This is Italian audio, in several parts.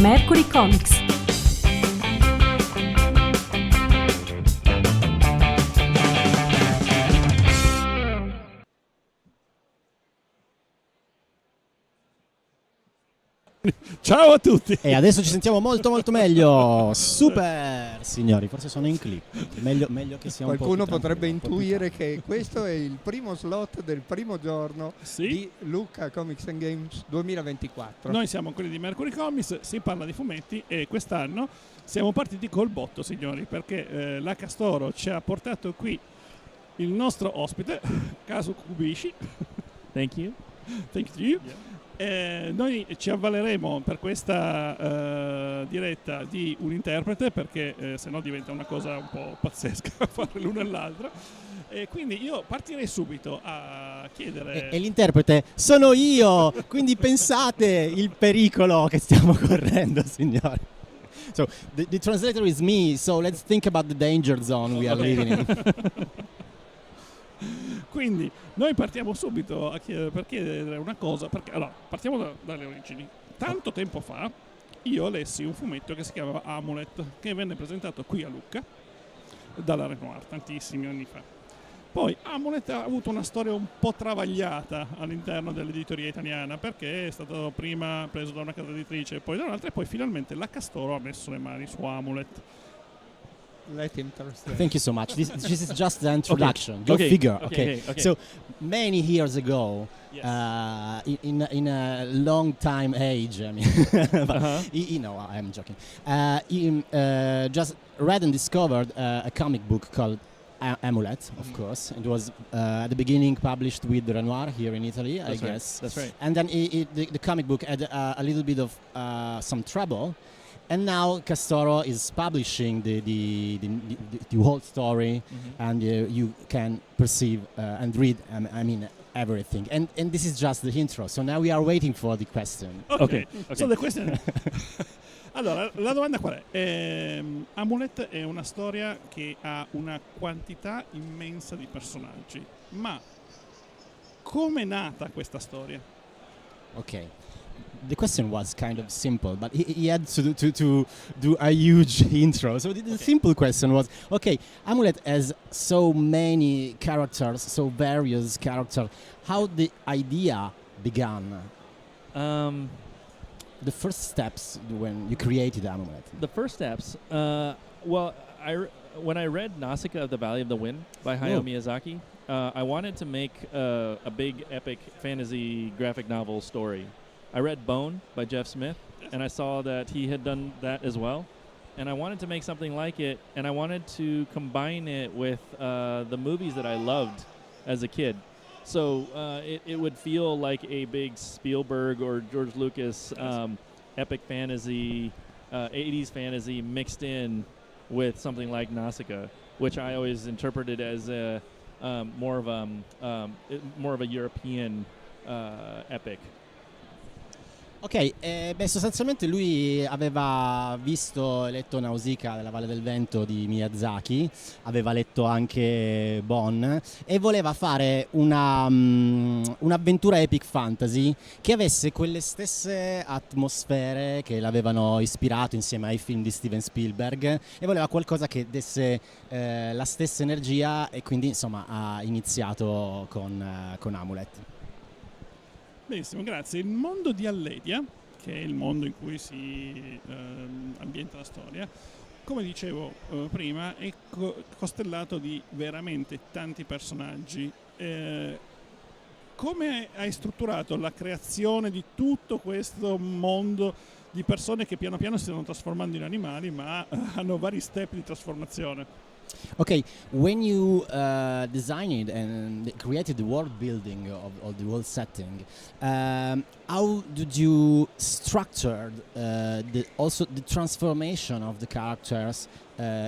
Mercury Comics. Ciao a tutti! E adesso ci sentiamo molto meglio. Super, signori, forse sono in clip. Meglio che sia un po' Qualcuno più potrebbe tranquillo, intuire che questo è il primo slot del primo giorno di Lucca Comics and Games 2024. Noi siamo quelli di Mercury Comics, si parla di fumetti e quest'anno siamo partiti col botto, signori, perché la Castoro ci ha portato qui il nostro ospite, Kazu Kibuishi. Thank you. Thank you. Yeah. Noi ci avvaleremo per questa diretta di un interprete, perché se no diventa una cosa un po' pazzesca fare l'uno e l'altro, e quindi io partirei subito a chiedere... E l'interprete sono io, quindi pensate il pericolo che stiamo correndo, signori. So the translator is me, so let's think about the danger zone we are living in. Quindi noi partiamo subito per chiedere una cosa, perché allora partiamo dalle origini. Tanto tempo fa io lessi un fumetto che si chiamava Amulet, che venne presentato qui a Lucca dalla Renoir tantissimi anni fa. Poi Amulet ha avuto una storia un po' travagliata all'interno dell'editoria italiana, perché è stato prima preso da una casa editrice e poi da un'altra, e poi finalmente la Castoro ha messo le mani su Amulet. Let him translate. Thank you so much. This is just the introduction. Go figure. Okay. So many years ago, Yes. In a long time age, I mean, I'm joking. He just read and discovered a comic book called Amulet, of course. It was at the beginning published with Renoir here in Italy, I guess. That's right. And then the comic book had a little bit of some trouble. And now Castoro is publishing the whole story, and you can perceive and read. I mean everything. And this is just the intro. So now we are waiting for the question. Okay. So the question. Allora, la domanda qual è? Amulet è una storia che ha una quantità immensa di personaggi, ma come è nata questa storia? Okay. The question was kind of simple, but he had to do a huge intro. So the simple question was, okay, Amulet has so many characters, so various characters. How the idea began? The first steps when you created Amulet. The first steps, when I read Nausicaa of the Valley of the Wind by Hayao Miyazaki, I wanted to make a big epic fantasy graphic novel story. I read Bone by Jeff Smith, and I saw that he had done that as well. And I wanted to make something like it, and I wanted to combine it with the movies that I loved as a kid. So it would feel like a big Spielberg or George Lucas epic fantasy, 80s fantasy mixed in with something like Nausicaa, which I always interpreted as more of a European epic. Ok, sostanzialmente lui aveva visto e letto Nausicaa della Valle del Vento di Miyazaki, aveva letto anche Bone e voleva fare un'avventura epic fantasy che avesse quelle stesse atmosfere che l'avevano ispirato insieme ai film di Steven Spielberg, e voleva qualcosa che desse la stessa energia, e quindi insomma ha iniziato con Amulet. Benissimo, grazie. Il mondo di Alledia, che è il mondo in cui si ambienta la storia, come dicevo prima, è costellato di veramente tanti personaggi. Come hai strutturato la creazione di tutto questo mondo di persone che piano piano si stanno trasformando in animali, ma hanno vari step di trasformazione? Okay, when you designed and created the world building of the whole setting, how did you structure also the transformation of the characters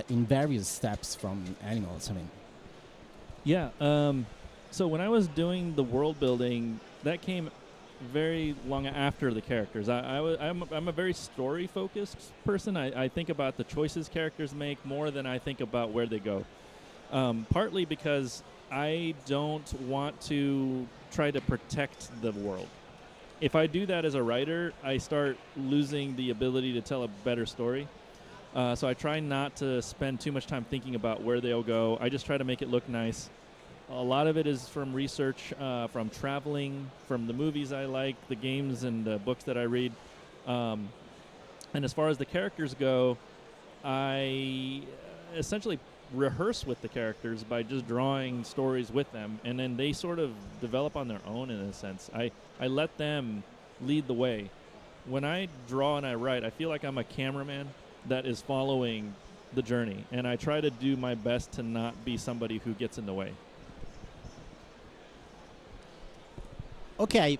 in various steps from animals? I mean, yeah. So when I was doing the world building, that came very long after the characters. I'm a very story focused person. I think about the choices characters make more than I think about where they go. Partly because I don't want to try to protect the world. if I do that as a writer, I start losing the ability to tell a better story. So I try not to spend too much time thinking about where they'll go. I just try to make it look nice. A lot of it is from research, from traveling, from the movies I like, the games and the books that I read. And as far as the characters go, I essentially rehearse with the characters by just drawing stories with them, and then they sort of develop on their own in a sense. I let them lead the way. When I draw and I write, I feel like I'm a cameraman that is following the journey, and I try to do my best to not be somebody who gets in the way. Ok,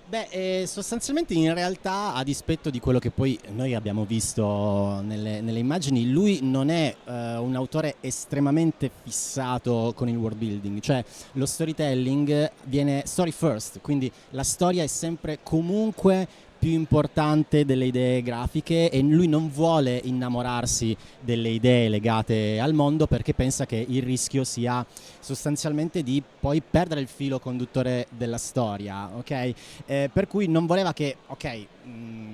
sostanzialmente in realtà, a dispetto di quello che poi noi abbiamo visto nelle immagini, lui non è un autore estremamente fissato con il world building, cioè lo storytelling viene story first, quindi la storia è sempre comunque più importante delle idee grafiche, e lui non vuole innamorarsi delle idee legate al mondo, perché pensa che il rischio sia sostanzialmente di poi perdere il filo conduttore della storia, ok? Per cui non voleva che,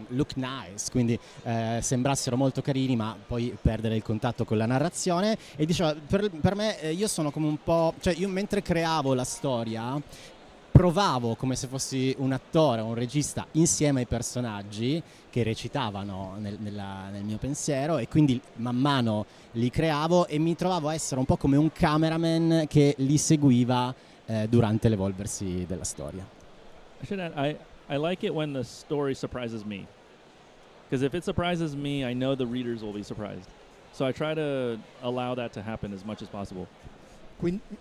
look nice, quindi sembrassero molto carini, ma poi perdere il contatto con la narrazione. E diceva, per me io sono come un po', cioè io mentre creavo la storia provavo come se fossi un attore o un regista insieme ai personaggi che recitavano nel mio pensiero, e quindi man mano li creavo e mi trovavo a essere un po' come un cameraman che li seguiva durante l'evolversi della storia. I like it when the story surprises me, because if it surprises me, I know the readers will be surprised. So I try to allow that to happen as much as possible.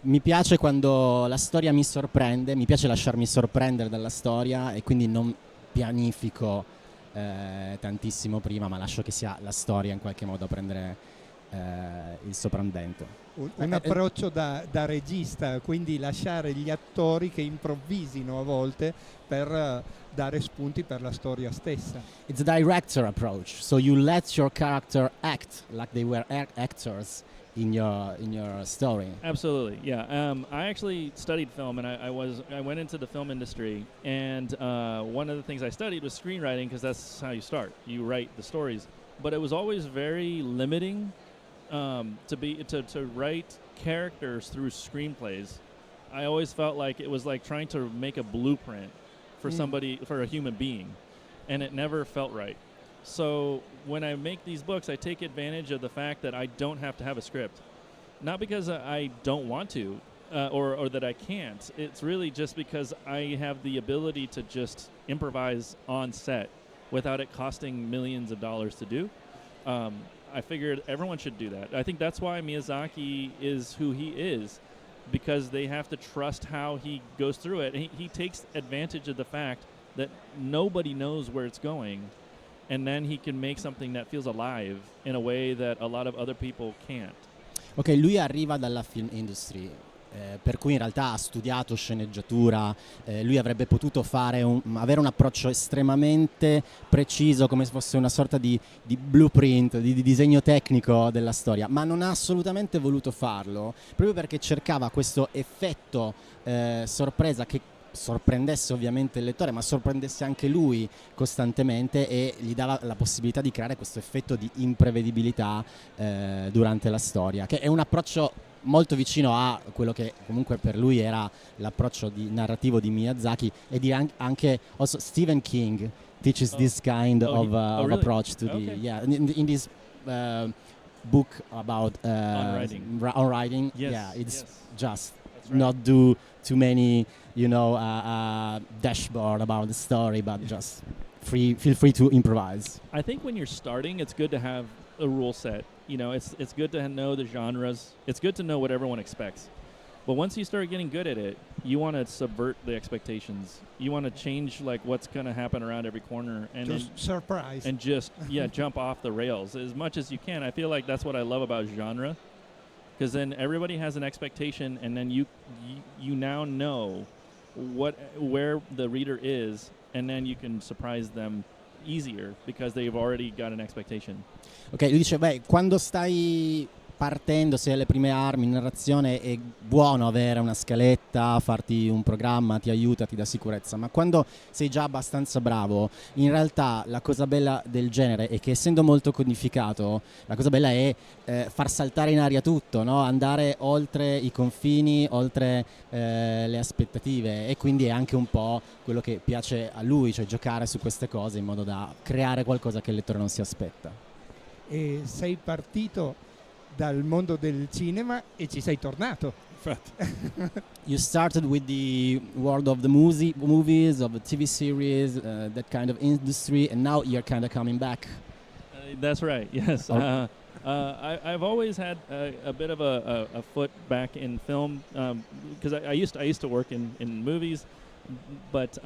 Mi piace quando la storia mi sorprende, mi piace lasciarmi sorprendere dalla storia, e quindi non pianifico tantissimo prima, ma lascio che sia la storia in qualche modo a prendere il sopravvento. Un approccio da regista, quindi lasciare gli attori che improvvisino a volte per dare spunti per la storia stessa. It's a director approach, so you let your character act like they were actors in your story. Absolutely, yeah. I actually studied film, and I went into the film industry, and one of the things I studied was screenwriting, because that's how you start. You write the stories, but it was always very limiting to write characters through screenplays. I always felt like it was like trying to make a blueprint for somebody, for a human being, and it never felt right. So when I make these books, I take advantage of the fact that I don't have to have a script. Not because I don't want to or that I can't. It's really just because I have the ability to just improvise on set without it costing millions of dollars to do. I figured everyone should do that. I think that's why Miyazaki is who he is, because they have to trust how he goes through it. And he takes advantage of the fact that nobody knows where it's going, and then he can make something that feels alive in a way that a lot of other people can't. Ok, lui arriva dalla film industry, per cui in realtà ha studiato sceneggiatura. Lui avrebbe potuto avere un approccio estremamente preciso, come se fosse una sorta di blueprint, di disegno tecnico della storia, ma non ha assolutamente voluto farlo, proprio perché cercava questo effetto sorpresa che sorprendesse ovviamente il lettore, ma sorprendesse anche lui costantemente, e gli dava la possibilità di creare questo effetto di imprevedibilità durante la storia, che è un approccio molto vicino a quello che comunque per lui era l'approccio narrativo di Miyazaki, e di anche also Stephen King teaches this kind of really? approach to in this book about on writing. Yes, yeah, it's just right. Not do too many dashboard about the story, but just feel free to improvise. I think when you're starting, it's good to have a rule set. It's good to know the genres. It's good to know what everyone expects. But once you start getting good at it, you want to subvert the expectations. You want to change like what's going to happen around every corner, and just surprise, and just jump off the rails as much as you can. I feel like that's what I love about genre, because then everybody has an expectation, and then you now know where the reader is, and then you can surprise them easier because they've already got an expectation. Ok, lui dice, quando stai partendo, se hai le prime armi in narrazione, è buono avere una scaletta, farti un programma, ti aiuta, ti dà sicurezza, ma quando sei già abbastanza bravo, in realtà la cosa bella del genere è che, essendo molto codificato, la cosa bella è far saltare in aria tutto, no? Andare oltre i confini, oltre le aspettative, e quindi è anche un po' quello che piace a lui, cioè giocare su queste cose in modo da creare qualcosa che il lettore non si aspetta. E sei partito dal mondo del cinema e ci sei tornato. Infatti. You started with the world of the movies, of the TV series, that kind of industry, and now you're kind of coming back. That's right. Yes. I've always had a bit of a foot back in film, because I used to work in movies, but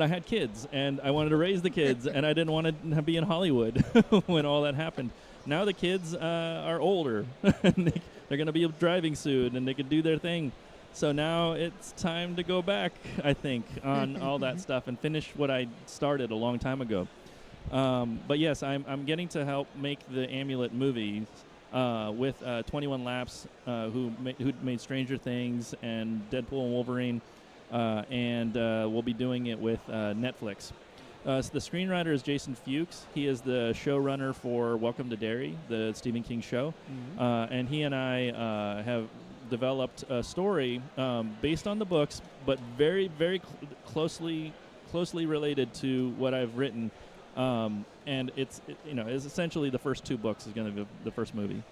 I had kids and I wanted to raise the kids, and I didn't want to be in Hollywood when all that happened. Now the kids are older and they're going to be driving soon and they can do their thing. So now it's time to go back, I think, on all that stuff and finish what I started a long time ago. But yes, I'm getting to help make the Amulet movie with 21 Laps, who made Stranger Things and Deadpool and Wolverine, and we'll be doing it with Netflix. So the screenwriter is Jason Fuchs. He is the showrunner for Welcome to Derry, the Stephen King show, and he and I have developed a story based on the books, but very, very closely related to what I've written. And it's essentially the first two books is going to be the first movie.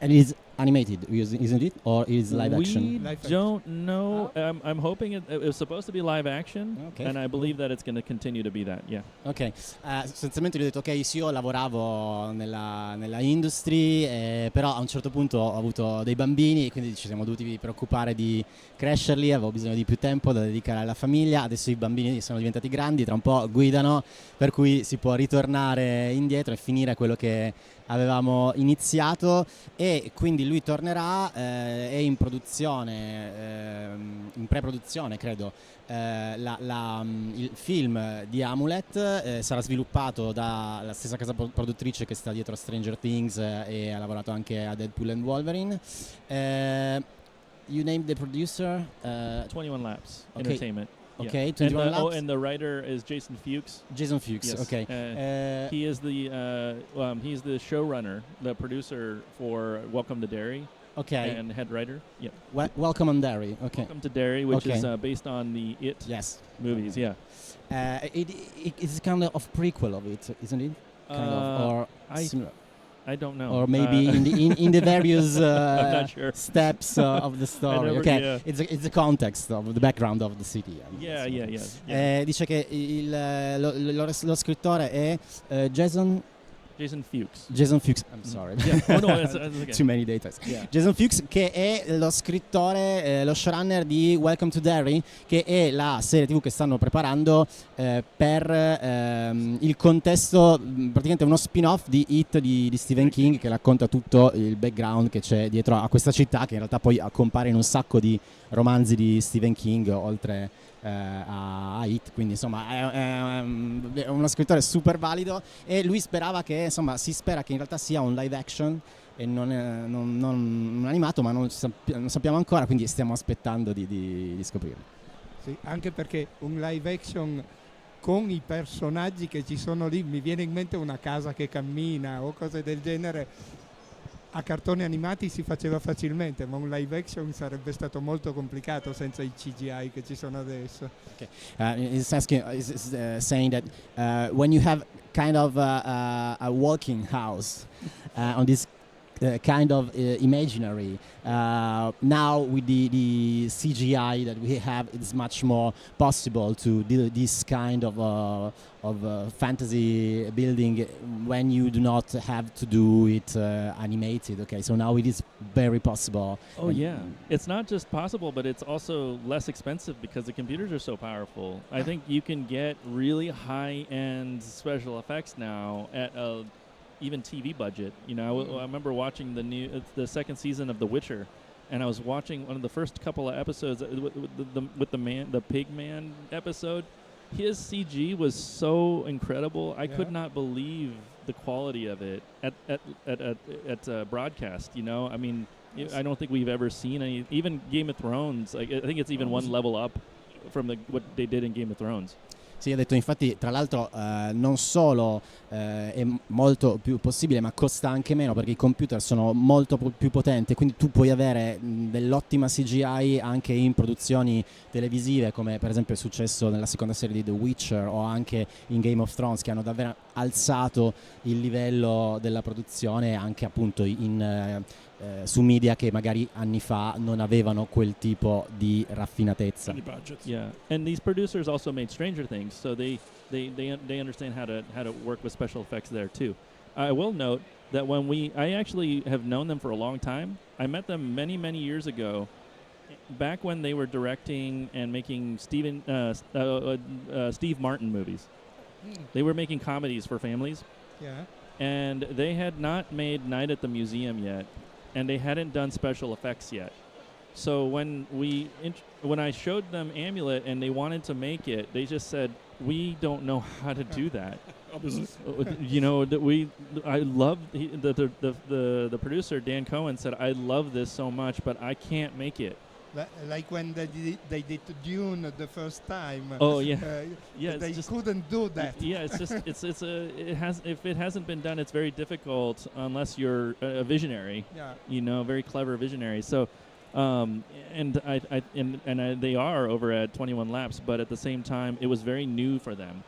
And it is animated, isn't it? Or is live action? We don't know. I'm hoping it was supposed to be live action, Okay. and I believe that it's going to continue to be that, yeah. Ok, sostanzialmente gli ho detto ok, sì, io lavoravo nella industry, però a un certo punto ho avuto dei bambini, quindi ci siamo dovuti preoccupare di crescerli, avevo bisogno di più tempo da dedicare alla famiglia, adesso i bambini sono diventati grandi, tra un po' guidano, per cui si può ritornare indietro e finire quello che avevamo iniziato, e quindi lui tornerà, è in produzione, in pre-produzione credo, il film di Amulet, sarà sviluppato dalla stessa casa produttrice che sta dietro a Stranger Things e ha lavorato anche a Deadpool and Wolverine. You named the producer? 21 Laps Okay. Entertainment. Okay, Yeah. 21 Laps. And the writer is Jason Fuchs. Jason Fuchs, Yes. ok. He is he's the showrunner, the producer for Welcome to Derry, Okay. and head writer. Yeah. Welcome on Derry. Okay. Welcome to Derry, which Okay. is based on the It Yes. movies. Yeah. It is kind of prequel of it, isn't it? Kind of, or similar. I don't know. Or maybe in the various I'm not sure. steps of the story. never- Okay, yeah. it's the context of the background of the city. Yeah. Dice che lo scrittore è Jason Fuchs. I'm sorry. Yeah. Oh no, that's okay. Too many details. Yeah. Jason Fuchs, che è lo scrittore, lo showrunner di Welcome to Derry, che è la serie TV che stanno preparando per il contesto, praticamente uno spin-off di It di Stephen King, che racconta tutto il background che c'è dietro a questa città, che in realtà poi compare in un sacco di romanzi di Stephen King, oltre a It, quindi insomma è uno scrittore super valido, e lui sperava che, insomma, si spera che in realtà sia un live action e non animato, ma non sappiamo ancora, quindi stiamo aspettando di scoprirlo. Sì, anche perché un live action con i personaggi che ci sono lì, mi viene in mente Una casa che cammina o cose del genere, a cartoni animati si faceva facilmente, ma un live action sarebbe stato molto complicato senza i CGI che ci sono adesso. Okay. He's saying that when you have kind of a walking house on this kind of imaginary, now with the CGI that we have, it's much more possible to do this kind of fantasy building when you do not have to do it animated. Okay, so now it is very possible. Oh yeah, it's not just possible, but it's also less expensive because the computers are so powerful. I think you can get really high-end special effects now at a even TV budget. You know, I remember watching the second season of The Witcher, and I was watching one of the first couple of episodes with the pig man episode. His CG was so incredible. I could not believe the quality of it at broadcast. You know, I mean, Yes. I don't think we've ever seen any. Even Game of Thrones, like, I think it's even one level up from what they did in Game of Thrones. Sì, ha detto infatti, tra l'altro non solo è molto più possibile, ma costa anche meno perché i computer sono molto più potenti, quindi tu puoi avere dell'ottima CGI anche in produzioni televisive, come per esempio è successo nella seconda serie di The Witcher o anche in Game of Thrones, che hanno davvero alzato il livello della produzione anche appunto su media che magari anni fa non avevano quel tipo di raffinateza. Di budget. Yeah, and these producers also made Stranger Things, so they understand how to work with special effects there too. I will note that I actually have known them for a long time. I met them many years ago, back when they were directing and making Steve Martin movies. They were making comedies for families, Yeah. and they had not made Night at the Museum yet, and they hadn't done special effects yet. So when I showed them Amulet and they wanted to make it, they just said, "We don't know how to do that." Obviously. You know, the producer Dan Cohen said, "I love this so much, but I can't make it." Like when they did Dune the first time. Oh yeah, yeah. They It's just, couldn't do that. yeah, it's just if it hasn't been done, it's very difficult unless you're a visionary. Yeah. You know, very clever visionary. So, and they are over at 21 Laps, but at the same time, it was very new for them.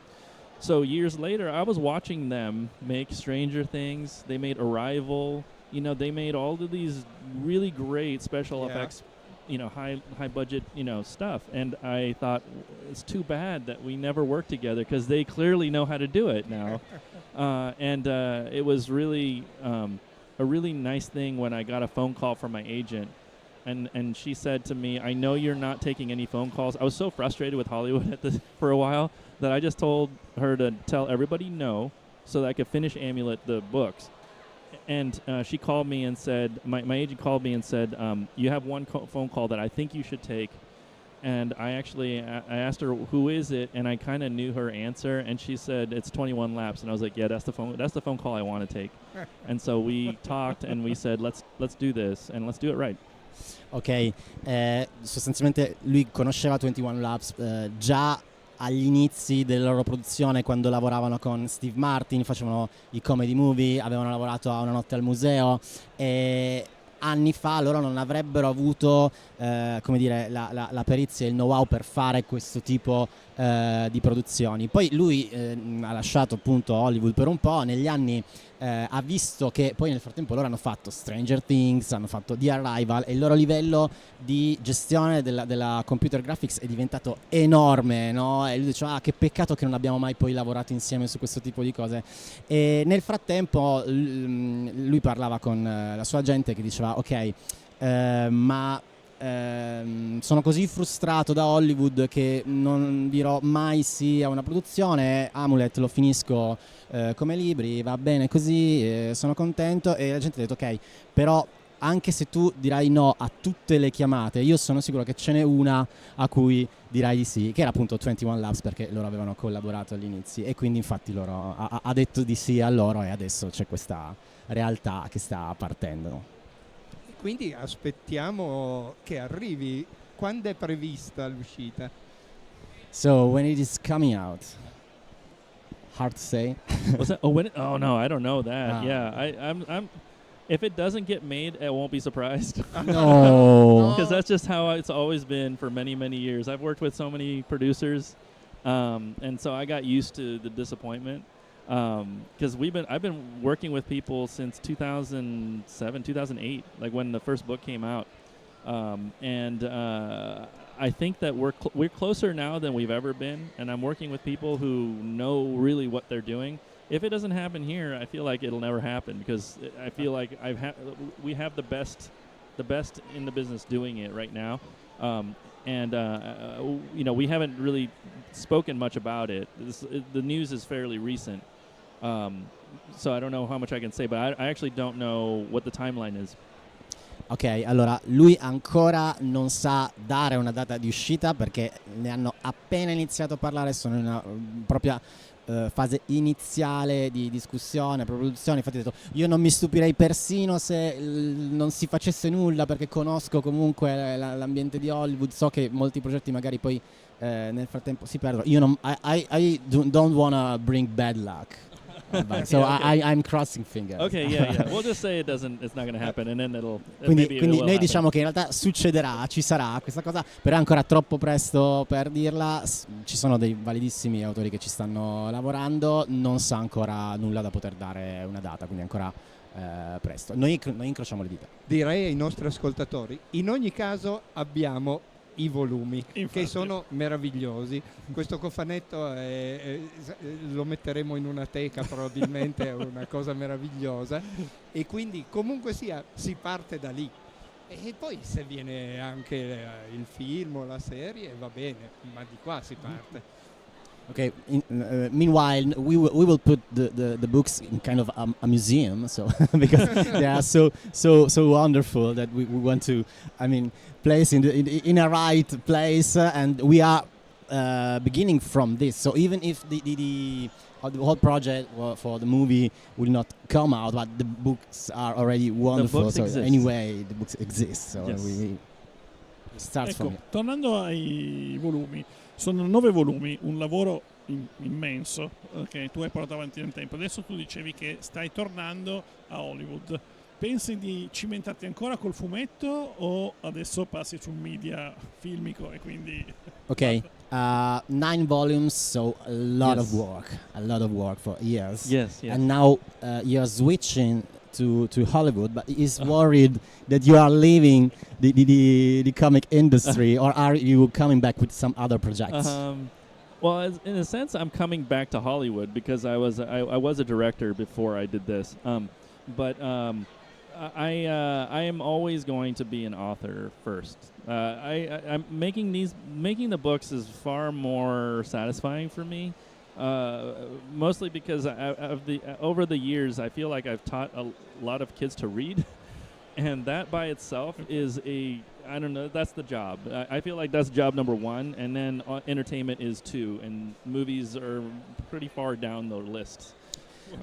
So years later, I was watching them make Stranger Things. They made Arrival. You know, they made all of these really great special effects. You know, high budget, you know, stuff. And I thought, it's too bad that we never worked together because they clearly know how to do it now. It was really a really nice thing when I got a phone call from my agent. And she said to me, "I know you're not taking any phone calls." I was so frustrated with Hollywood for a while that I just told her to tell everybody no so that I could finish Amulet, the books. And she called me and said, my agent called me and said, "You have one phone call that I think you should take." And I asked her, "Who is it?" And I kind of knew her answer, and she said, "It's 21 Laps." And I was like, "Yeah, that's the phone call I want to take." And so we talked and we said, let's do this and let's do it right. Ok, sostanzialmente lui conosceva 21 Labs già agli inizi della loro produzione, quando lavoravano con Steve Martin, facevano i comedy movie, avevano lavorato a Una notte al museo e anni fa loro non avrebbero avuto come dire, la perizia e il know-how per fare questo tipo di produzioni. Poi lui ha lasciato appunto Hollywood per un po', negli anni ha visto che poi nel frattempo loro hanno fatto Stranger Things, hanno fatto The Arrival e il loro livello di gestione della computer graphics è diventato enorme, no? E lui diceva, che peccato che non abbiamo mai poi lavorato insieme su questo tipo di cose. E nel frattempo lui parlava con la sua agente che diceva ok, sono così frustrato da Hollywood che non dirò mai sì a una produzione. Amulet lo finisco come libri, va bene così, sono contento. E la gente ha detto ok, però anche se tu dirai no a tutte le chiamate, io sono sicuro che ce n'è una a cui dirai di sì, che era appunto 21 Labs, perché loro avevano collaborato agli inizi e quindi infatti loro ha detto di sì a loro e adesso c'è questa realtà che sta partendo. Quindi aspettiamo che arrivi. Quando è prevista l'uscita? So when it is coming out? Hard to say. What's that? Oh no, I don't know that. Yeah, I'm. If it doesn't get made, I won't be surprised. No. Because that's just how it's always been for many years. I've worked with so many producers, and so I got used to the disappointment. Because I've been working with people since 2007, 2008, like when the first book came out, and I think that we're closer now than we've ever been, and I'm working with people who know really what they're doing. If it doesn't happen here, I feel like it'll never happen because I feel like we have the best in the business doing it right now, and you know, we haven't really spoken much about it. The news is fairly recent. So I don't know how much I can say, but I actually don't know what the timeline is. Ok, allora lui ancora non sa dare una data di uscita perché ne hanno appena iniziato a parlare, sono in una propria fase iniziale di discussione, produzione. Infatti ho detto, io non mi stupirei persino se non si facesse nulla, perché conosco comunque l'ambiente di Hollywood, so che molti progetti magari poi nel frattempo si perdono. Io non, I don't wanna bring bad luck. So I'm crossing fingers. Okay, yeah. We'll just say it's not going to happen, and then Quindi noi happen. diciamo che in realtà succederà, ci sarà questa cosa, però è ancora troppo presto per dirla. Ci sono dei validissimi autori che ci stanno lavorando, non sa ancora nulla da poter dare una data, quindi ancora presto. Noi incrociamo le dita. Direi ai nostri ascoltatori, in ogni caso abbiamo i volumi, che sono meravigliosi. Questo cofanetto lo metteremo in una teca, probabilmente è una cosa meravigliosa, e quindi comunque sia si parte da lì, e poi se viene anche il film o la serie va bene, ma di qua si parte. Okay. Meanwhile, we will put the books in kind of a museum, so because they are so wonderful that we want to, place in a right place, and we are beginning from this. So even if the whole project for the movie will not come out, but the books are already wonderful. So exist. Anyway, the books exist. So Yes. we start from here. Tornando ai volumi, sono 9 volumi, un lavoro immenso che tu hai portato avanti nel tempo. Adesso tu dicevi che stai tornando a Hollywood. Pensi di cimentarti ancora col fumetto, o adesso passi sul media filmico e quindi... Okay, 9 volumes, so a lot Yes. of work for years. Yes. And now you're switching to Hollywood, but he's worried that you are leaving the comic industry, or are you coming back with some other projects? Well, in a sense, I'm coming back to Hollywood because I was a director before I did this. But I am always going to be an author first. I'm making the books is far more satisfying for me. Mostly because over the years, I feel like I've taught a lot of kids to read, and that by itself is I don't know, that's the job. I feel like that's job number 1, and then entertainment is 2, and movies are pretty far down the list.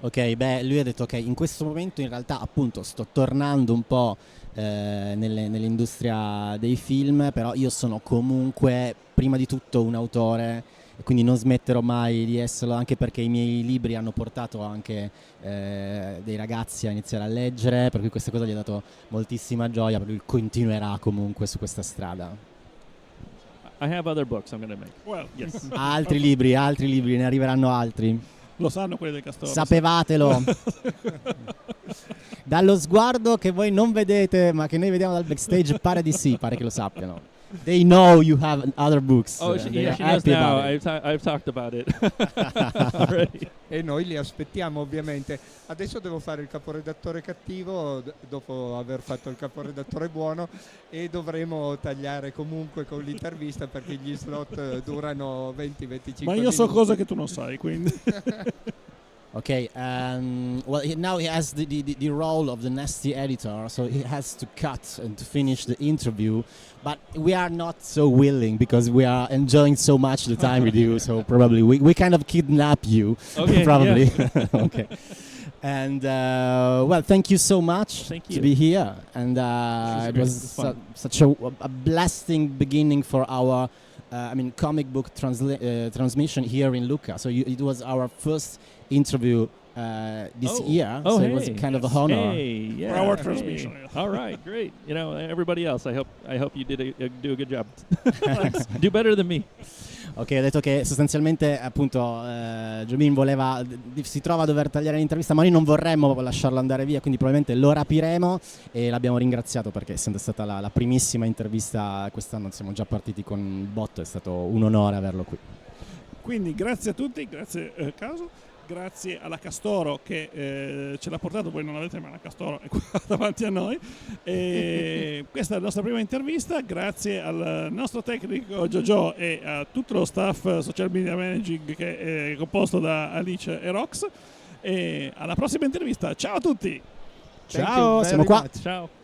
Ok, lui ha detto che in questo momento in realtà appunto sto tornando un po' nell'industria dei film, però io sono comunque prima di tutto un autore, e quindi non smetterò mai di esserlo, anche perché i miei libri hanno portato anche dei ragazzi a iniziare a leggere, per cui questa cosa gli ha dato moltissima gioia, per cui continuerà comunque su questa strada. I have other books I'm going to make. Well, yes. Altri libri, ne arriveranno altri. Lo sanno quelli del Castoro. Sapevatelo. Dallo sguardo che voi non vedete, ma che noi vediamo dal backstage, pare di sì, pare che lo sappiano. They know you have other books. Oh, she knows now. I've talked about it already. E noi li aspettiamo, ovviamente. Adesso devo fare il caporedattore cattivo dopo aver fatto il caporedattore buono, e dovremo tagliare comunque con l'intervista perché gli slot durano 20-25 minuti. Ma io so cose che tu non sai, quindi... Okay, well, now he has the role of the nasty editor, so he has to cut and to finish the interview. But we are not so willing because we are enjoying so much the time with you. So probably we kind of kidnap you. Okay, probably. yeah. Okay. And well, thank you so much Thank to you. be here. And it great. was It was fun. such a blasting beginning for our. Comic book transmission here in Lucca. So it was our first interview this year. Oh, so hey. it was kind of a honor. Hey, yeah. For our hey. transmission. All right, great. You know, everybody else, I hope you do a good job. Do better than me. Ok, ha detto che sostanzialmente appunto Giobin si trova a dover tagliare l'intervista, ma noi non vorremmo lasciarlo andare via, quindi probabilmente lo rapiremo, e l'abbiamo ringraziato perché essendo stata la primissima intervista quest'anno, siamo già partiti con il botto, è stato un onore averlo qui. Quindi grazie a tutti, grazie Kazu, grazie alla Castoro che ce l'ha portato, voi non l'avete, ma la Castoro è qua davanti a noi. E questa è la nostra prima intervista, grazie al nostro tecnico Giorgio e a tutto lo staff social media managing che è composto da Alice e Rox. E alla prossima intervista, ciao a tutti! Thank you Ciao, very siamo qua. much. Ciao.